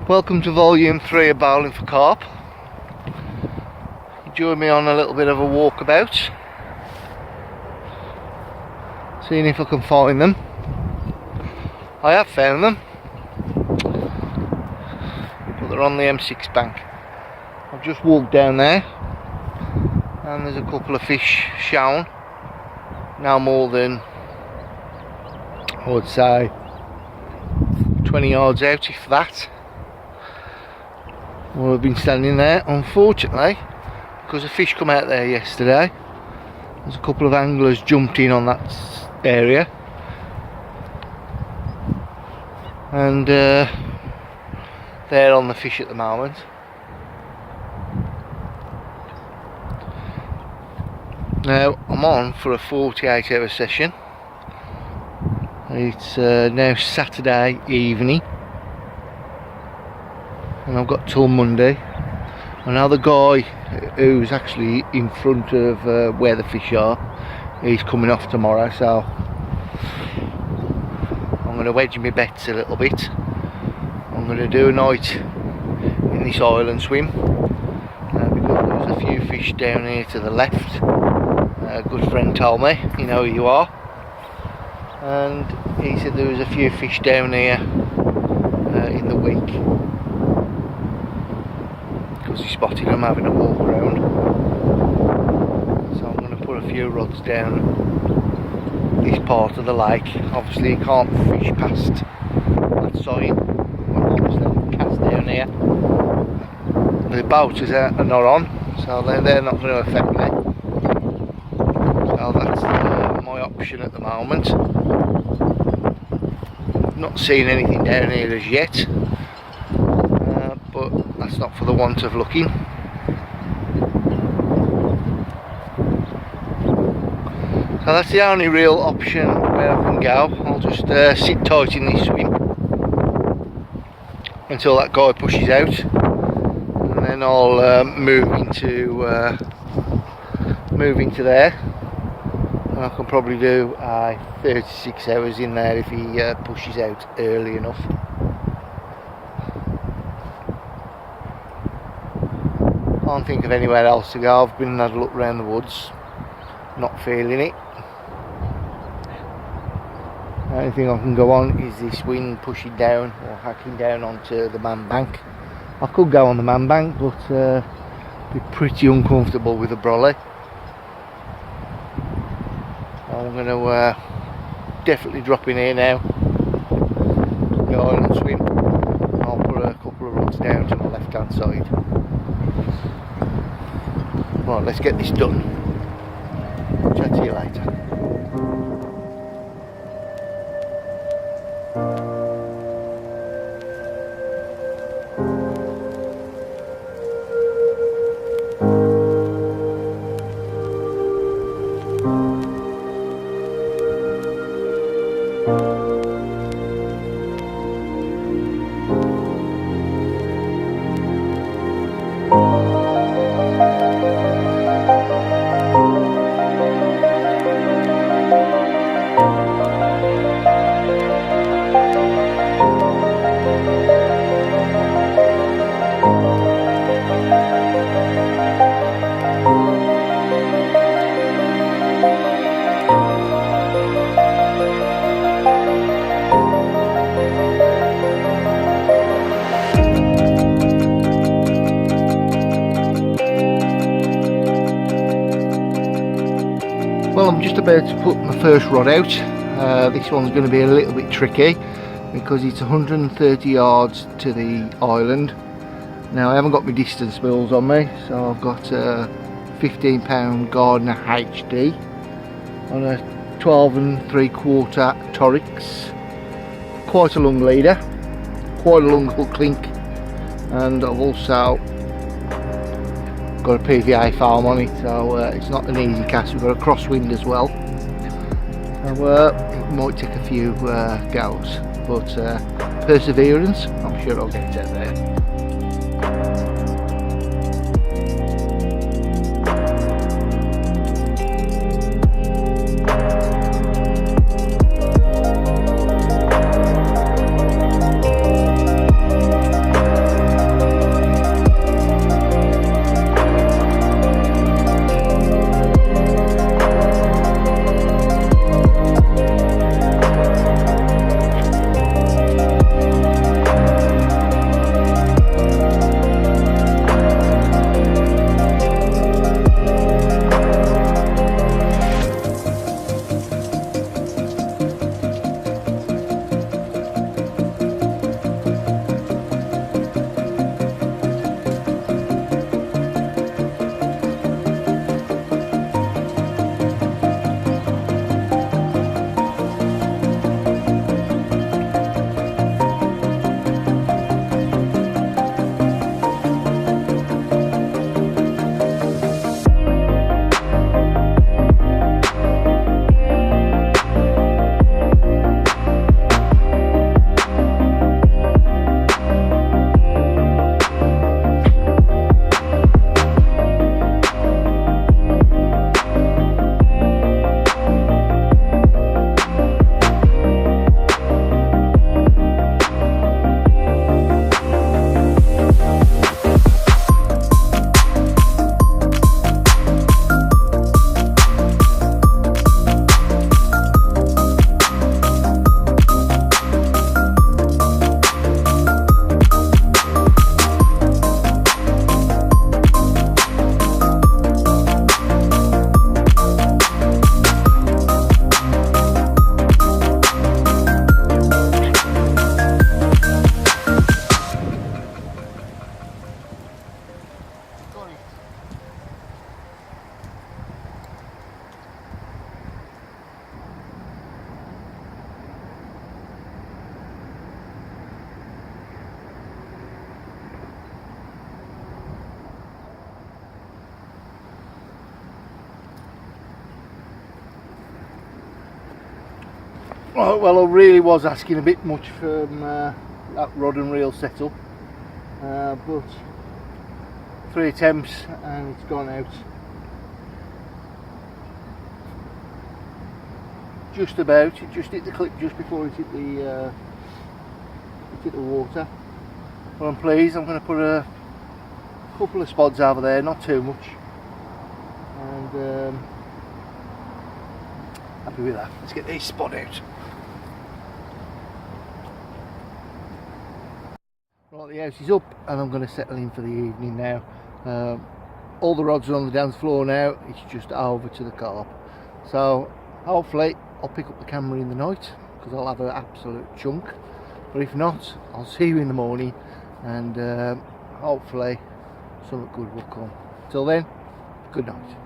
Welcome to volume 3 of Bowling for Carp. Join me on a little bit of a walkabout, seeing if I can find them. I have found them, but they're on the M6 bank. I've just walked down there and there's a couple of fish shown, now more than, I would say, 20 yards out, if that. Well, I've been standing there, unfortunately, because a fish come out there yesterday. There's a couple of anglers jumped in on that area, and they're on the fish at the moment. Now I'm on for a 48-hour session. It's now Saturday evening, and I've got till Monday. And now the guy who's actually in front of where the fish are, he's coming off tomorrow, so I'm going to wedge my bets a little bit. I'm going to do a night in this island swim, because there's a few fish down here to the left. A good friend told me, you know who you are, and he said there was a few fish down here in the week, because he spotted them having a walk around. So I'm going to put a few rods down this part of the lake. Obviously you can't fish past that sign, obviously cast down here. The boaters are not on, so they're not going to affect me. So that's my option at the moment. Not seeing anything down here as yet, but that's not for the want of looking. So that's the only real option where I can go. I'll just sit tight in this swim until that guy pushes out, and then I'll move into there. And I can probably do 36 hours in there if he pushes out early enough. Can't think of anywhere else to go. I've been and had a look around the woods, not feeling it. The only thing I can go on is this wind pushing down or hacking down onto the man bank. I could go on the man bank, but be pretty uncomfortable with a brolly. I'm going to definitely drop in here now, go on and swim. I'll put a couple of rods down to my left hand side. Right, let's get this done. Chat to you later. Well, I'm just about to put my first rod out. This one's going to be a little bit tricky because it's 130 yards to the island. Now I haven't got my distance spools on me, so I've got a 15-pound Gardner HD on a 12 3/4 Torix. Quite a long leader, quite a long hook link, and I've also got a PVA foam on it, so it's not an easy cast. We've got a crosswind as well, so it might take a few goes, but perseverance, I'm sure I'll get out there. Right, well, I really was asking a bit much from that rod and reel setup, but 3 attempts and it's gone out. Just about, it just hit the clip just before it hit the water. But I'm pleased. I'm going to put a couple of spods over there, not too much, and happy with that. Let's get these spod out. Right, the house is up and I'm going to settle in for the evening now. All the rods are on the dance floor now, it's just over to the carp. So hopefully I'll pick up the camera in the night because I'll have an absolute chunk. But if not, I'll see you in the morning and hopefully something good will come. Till then, good night.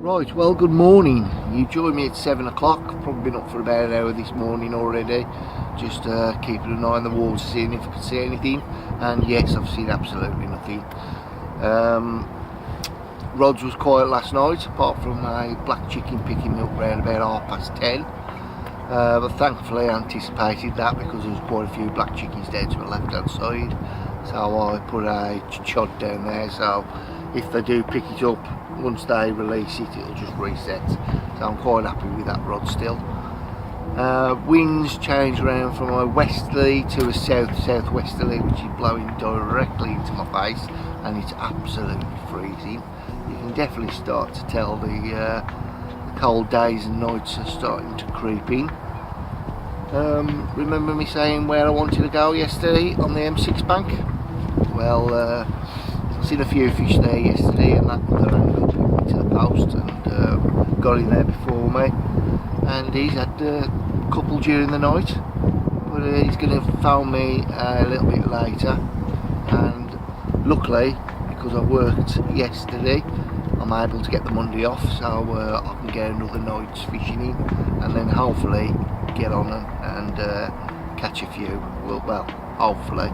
Right, well, good morning. You joined me at 7 o'clock. Probably been up for about an hour this morning already, just keeping an eye on the water, seeing if I could see anything, and yes, I've seen absolutely nothing. Rods was quiet last night, apart from a black chicken picking me up around about 10:30, but thankfully I anticipated that because there was quite a few black chickens down to my left hand side, so I put a chod down there, so if they do pick it up, once they release it, it'll just reset. So I'm quite happy with that rod still. Winds change around from a westerly to a southwesterly, which is blowing directly into my face, and it's absolutely freezing. You can definitely start to tell the cold days and nights are starting to creep in. Remember me saying where I wanted to go yesterday on the M6 bank? Well, I've seen a few fish there yesterday, and that mother angler put me to the post and got in there before me, and he's had a couple during the night, but he's going to phone me a little bit later, and luckily because I worked yesterday I'm able to get the Monday off, so I can get another night's fishing in and then hopefully get on and catch a few. Well, hopefully.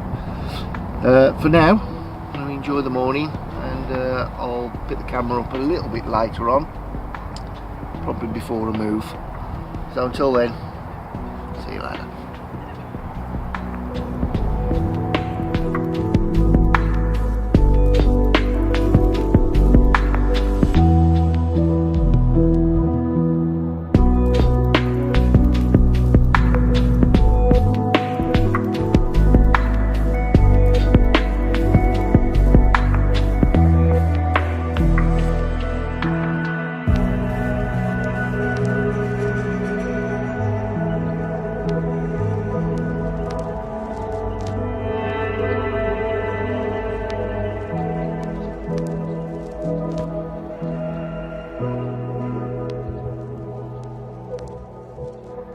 For now, I'm going to enjoy the morning, and I'll pick the camera up a little bit later on, probably before I move. So until then, see you later.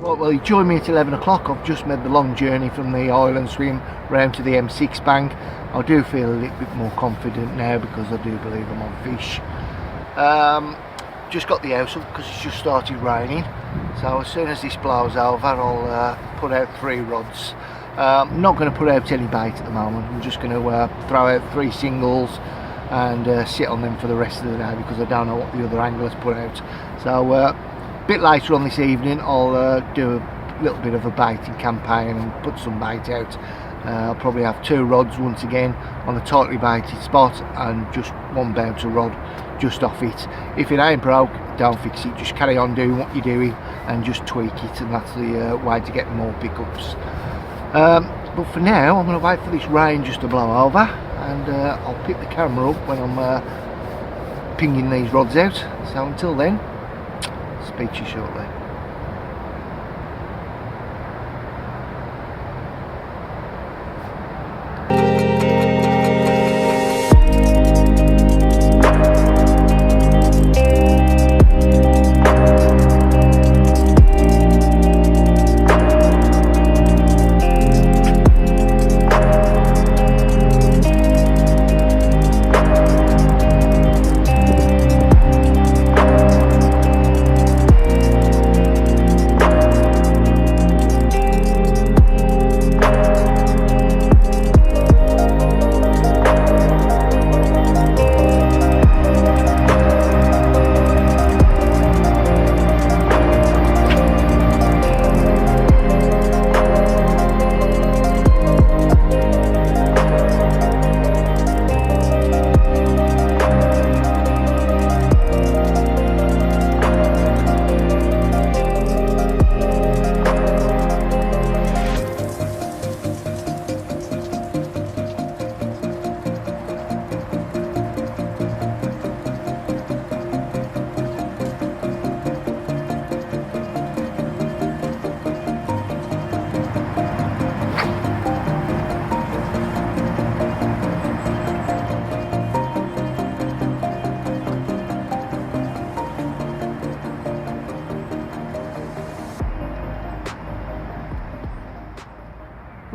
Right, well, you joined me at 11 o'clock. I've just made the long journey from the island swim round to the M6 bank. I do feel a little bit more confident now because I do believe I'm on fish. Just got the house up because it's just started raining, so as soon as this blows over I'll put out 3 rods. I'm not going to put out any bait at the moment. I'm just going to throw out 3 singles and sit on them for the rest of the day because I don't know what the other anglers put out. So a bit later on this evening I'll do a little bit of a baiting campaign and put some bait out. I'll probably have 2 rods once again on a tightly baited spot and just 1 bouncer rod just off it. If it ain't broke, don't fix it, just carry on doing what you're doing and just tweak it, and that's the way to get more pickups. But for now I'm going to wait for this rain just to blow over, and I'll pick the camera up when I'm pinging these rods out. So until then, speak to you shortly.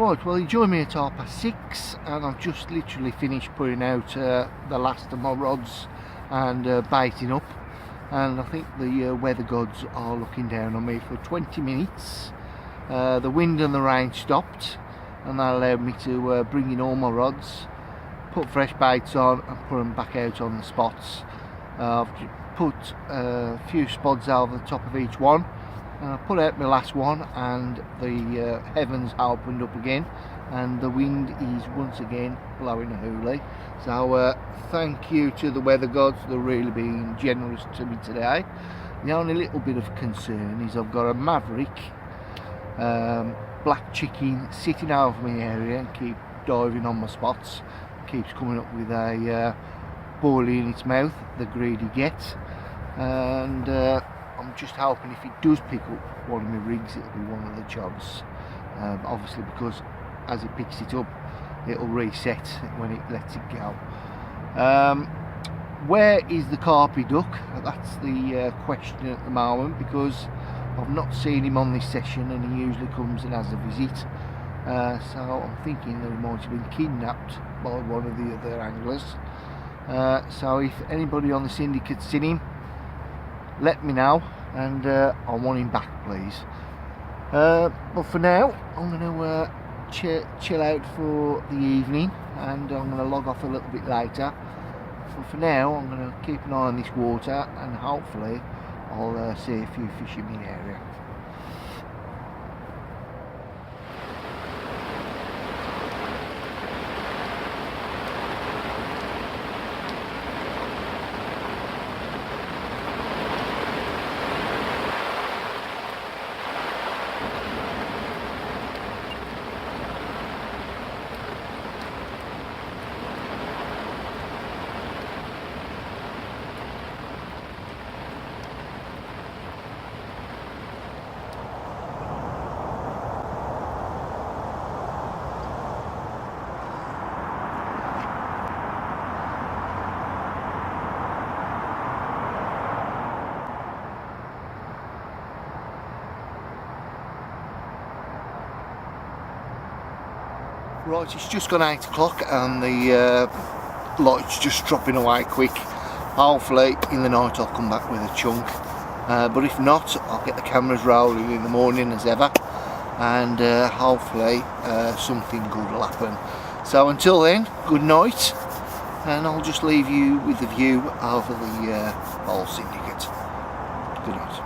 Right, well, you joined me at 6:30 and I've just literally finished putting out the last of my rods and baiting up, and I think the weather gods are looking down on me. For 20 minutes the wind and the rain stopped, and that allowed me to bring in all my rods, put fresh baits on and put them back out on the spots. I've put a few spods over the top of each one, and I put out my last one, and the heavens opened up again and the wind is once again blowing a hoolie. So thank you to the weather gods, they're really being generous to me today. The only little bit of concern is I've got a maverick black chicken sitting over my area and keep diving on my spots, keeps coming up with a bully in its mouth, the greedy gets, and I'm just hoping if it does pick up one of my rigs, it'll be one of the chogs, obviously, because as it picks it up it'll reset when it lets it go. Where is the carpy duck? That's the question at the moment, because I've not seen him on this session, and he usually comes and has a visit, so I'm thinking that he might have been kidnapped by one of the other anglers. So if anybody on the syndicate's seen him, let me know, and I want him back, please. But for now I'm going to chill out for the evening, and I'm going to log off a little bit later. But for now I'm going to keep an eye on this water, and hopefully I'll see a few fish in the area. Right, it's just gone 8 o'clock and the light's just dropping away quick. Hopefully in the night I'll come back with a chunk, but if not, I'll get the cameras rolling in the morning as ever, and hopefully something good will happen. So until then, good night, and I'll just leave you with the view over the whole syndicate. Good night.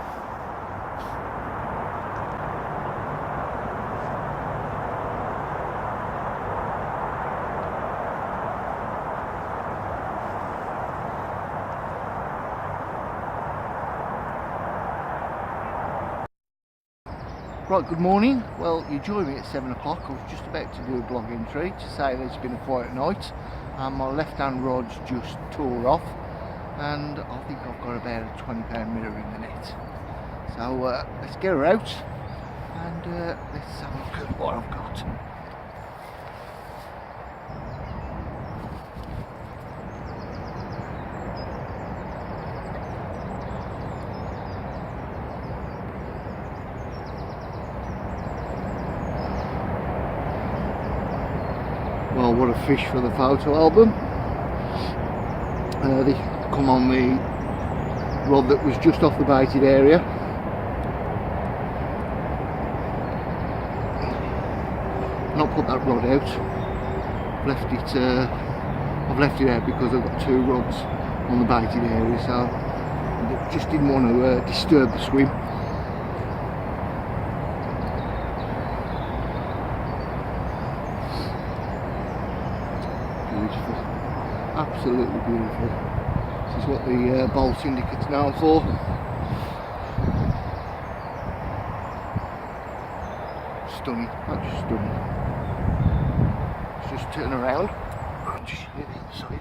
Right, good morning. Well, you joined me at 7 o'clock. I was just about to do a blog entry to say that it's been a quiet night, and my left hand rod's just tore off, and I think I've got about a £20 mirror in the net. So let's get her out and let's have a look at what I've got. Well, what a fish for the photo album. They come on the rod that was just off the baited area. Not put that rod out. I've left it out because I've got 2 rods on the baited area, so I just didn't want to disturb the swim. Beautiful, absolutely beautiful. This is what the bowl syndicate's known for. Stunning, that's just stunning. Let's just turn around and just show you the inside.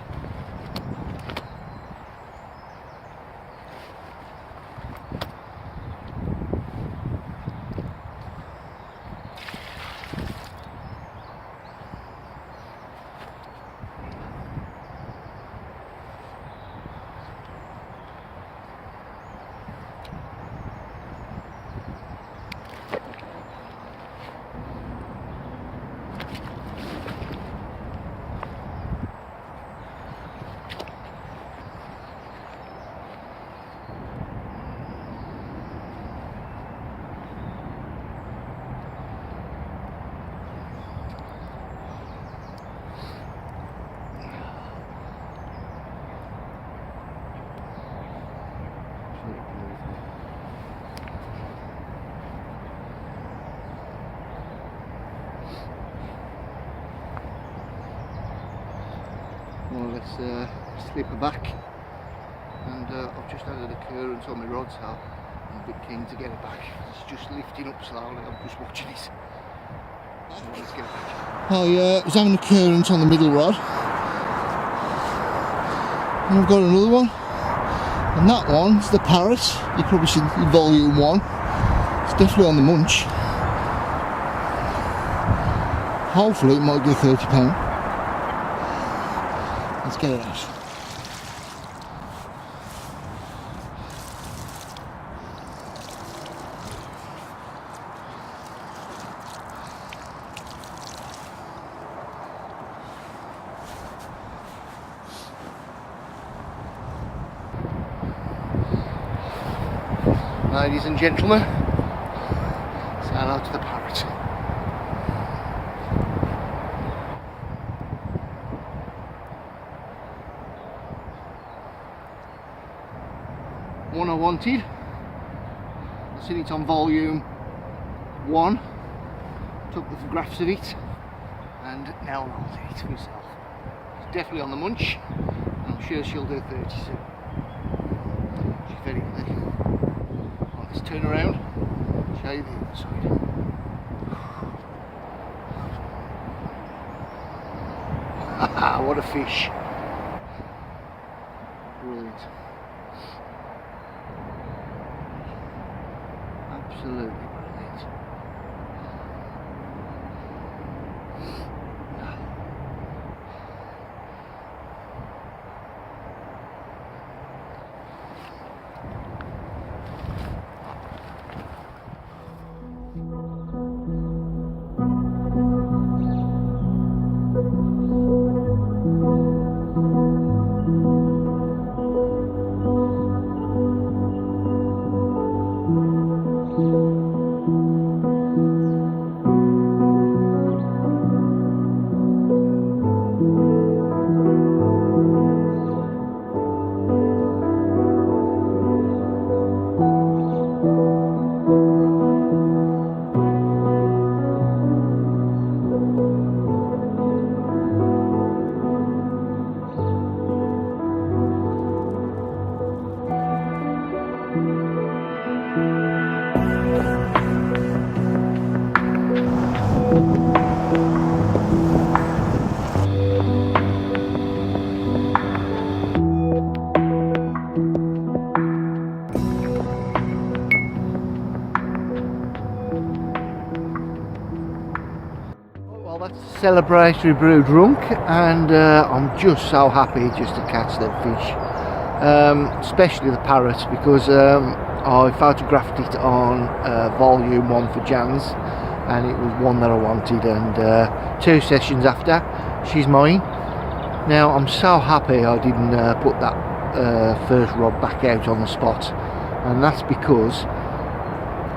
more or less slip her back, and I've just had an occurrence on my rod, so I'm a bit keen to get it back. It's just lifting up slowly. I'm just watching it. So let's get it back. I was having an occurrence on the middle rod, and I've got another one, and that one's the Parrot. You've probably seen in volume 1. It's definitely on the munch. Hopefully it might do £30. Let's get it out. Ladies and gentlemen, say hello to the Parrot. One I wanted. I've seen it on volume 1. Took the photographs of it, and now I'm holding it myself. It's definitely on the munch, and I'm sure she'll do 30 soon. She's very good. Let's turn around, show you the other side. Haha, what a fish! Brilliant. Absolutely brilliant. Celebratory brew drunk, and I'm just so happy just to catch that fish, especially the Parrot, because I photographed it on volume 1 for Jan's, and it was one that I wanted, and 2 sessions after, she's mine. Now I'm so happy I didn't put that first rod back out on the spot, and that's because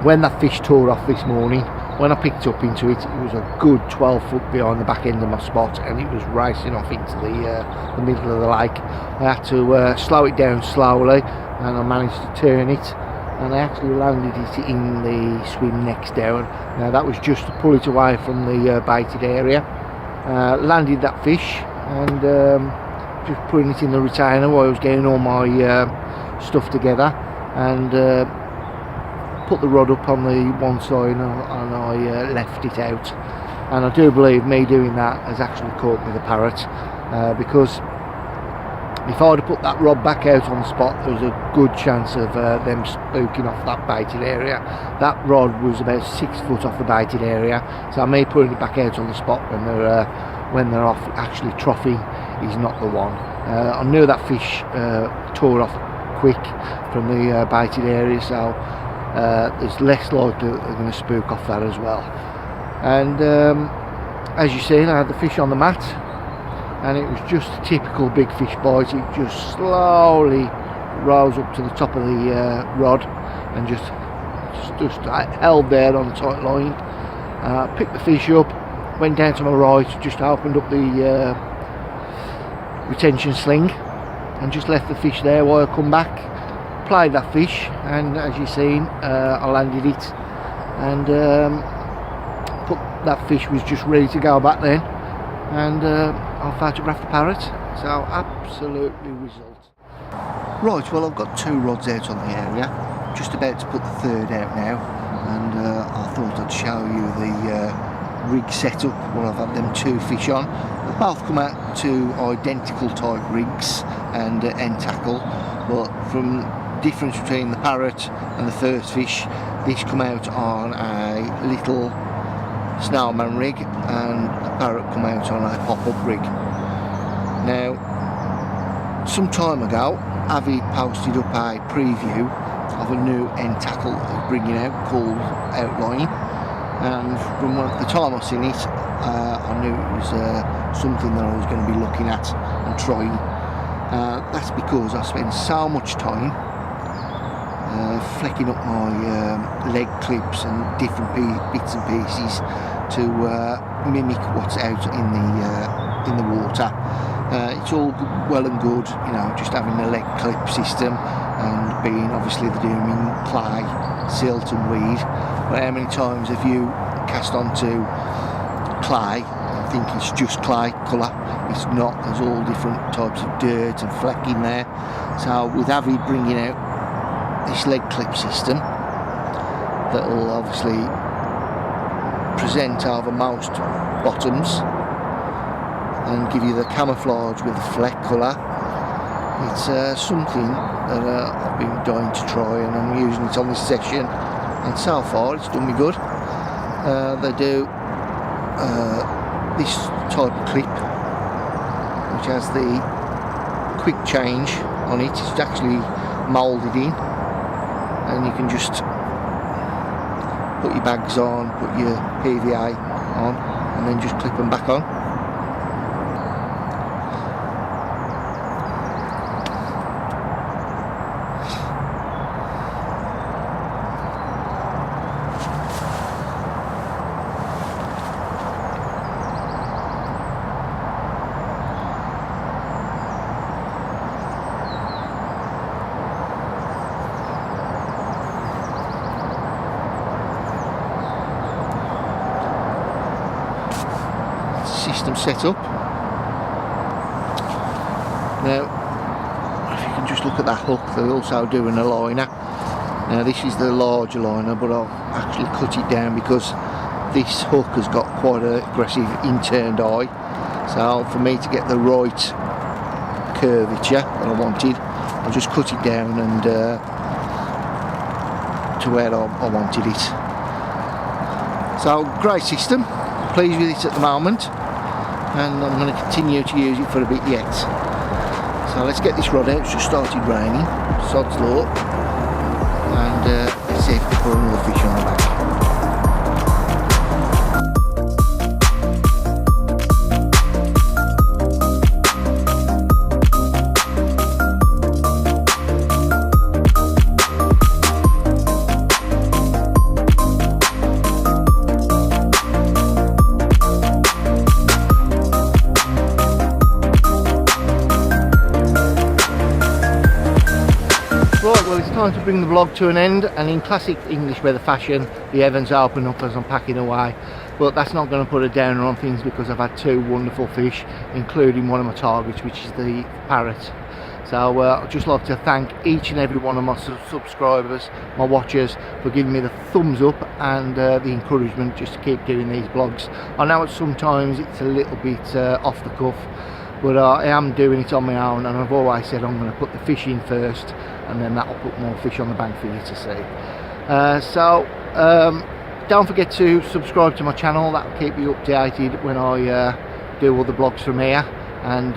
when that fish tore off this morning, when I picked up into it, it was a good 12 foot behind the back end of my spot, and it was racing off into the middle of the lake. I had to slow it down slowly, and I managed to turn it, and I actually landed it in the swim next down. Now that was just to pull it away from the baited area. Landed that fish, and just putting it in the retainer while I was getting all my stuff together, and put the rod up on the one side, and I left it out. And I do believe me doing that has actually caught me the Parrot, because if I would have put that rod back out on the spot, there was a good chance of them spooking off that baited area. That rod was about 6 foot off the baited area, so me putting it back out on the spot when they're off actually troughing is not the one. I knew that fish tore off quick from the baited area, so there's less likely that they're going to spook off that as well. And as you've seen, I had the fish on the mat, and it was just a typical big fish bite. It just slowly rose up to the top of the rod, and just held there on the tight line. Picked the fish up, went down to my right, just opened up the retention sling, and just left the fish there while I come back. Played that fish, and as you've seen, I landed it, and that fish was just ready to go back then, and I'll photograph the parrot. So absolutely result. Right, well I've got 2 rods out on the area, just about to put the 3rd out now, and I thought I'd show you the rig setup where I've had them 2 fish on. They both come out 2 identical type rigs and end tackle, but from difference between the parrot and the first fish, this come out on a little snowman rig and the parrot come out on a pop-up rig. Now, some time ago Avid posted up a preview of a new end tackle that they're bringing out called Outline, and from the time I seen it I knew it was something that I was going to be looking at and trying. That's because I spend so much time flecking up my leg clips and different bits and pieces to mimic what's out in the water. It's all well and good, you know, just having the leg clip system and being obviously the doing in clay, silt and weed. But how many times have you cast onto clay and think it's just clay colour? It's not. There's all different types of dirt and fleck in there. So with Avid bringing out this leg clip system that will obviously present over most bottoms and give you the camouflage with the fleck colour, it's something that I've been dying to try, and I'm using it on this session, and so far it's done me good. They do this type of clip which has the quick change on it. It's actually moulded in, and you can just put your bags on, put your PVA on, and then just clip them back on. System set up. Now if you can just look at that hook, they're also doing a liner. Now this is the larger liner, but I've actually cut it down because this hook has got quite an aggressive inturned eye, so for me to get the right curvature that I wanted, I just cut it down and to where I wanted it. So great system, pleased with it at the moment, and I'm going to continue to use it for a bit yet. So let's get this rod out. It's just started raining, sod's law, and let's see if we can put another fish on the back. Right, well it's time to bring the vlog to an end, and in classic English weather fashion the heavens open up as I'm packing away, but that's not going to put a downer on things because I've had 2 wonderful fish, including one of my targets, which is the parrot. So I'd just like to thank each and every one of my subscribers, my watchers, for giving me the thumbs up and the encouragement just to keep doing these vlogs. I know sometimes it's a little bit off the cuff, but I am doing it on my own, and I've always said I'm going to put the fish in first, and then that'll put more fish on the bank for you to see. Don't forget to subscribe to my channel. That'll keep you updated when I do all the vlogs from here, and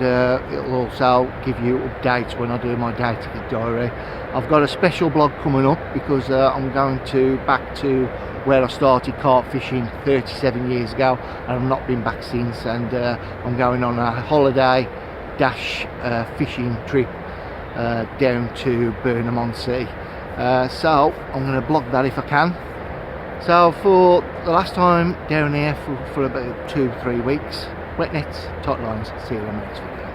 it'll also give you updates when I do my day ticket diary. I've got a special blog coming up because I'm going back to where I started carp fishing 37 years ago, and I've not been back since, and I'm going on a holiday fishing trip down to Burnham-on-Sea. So I'm going to blog that if I can. So for the last time down here for about 2-3 weeks, wet nets, tight lines. See you in the next video.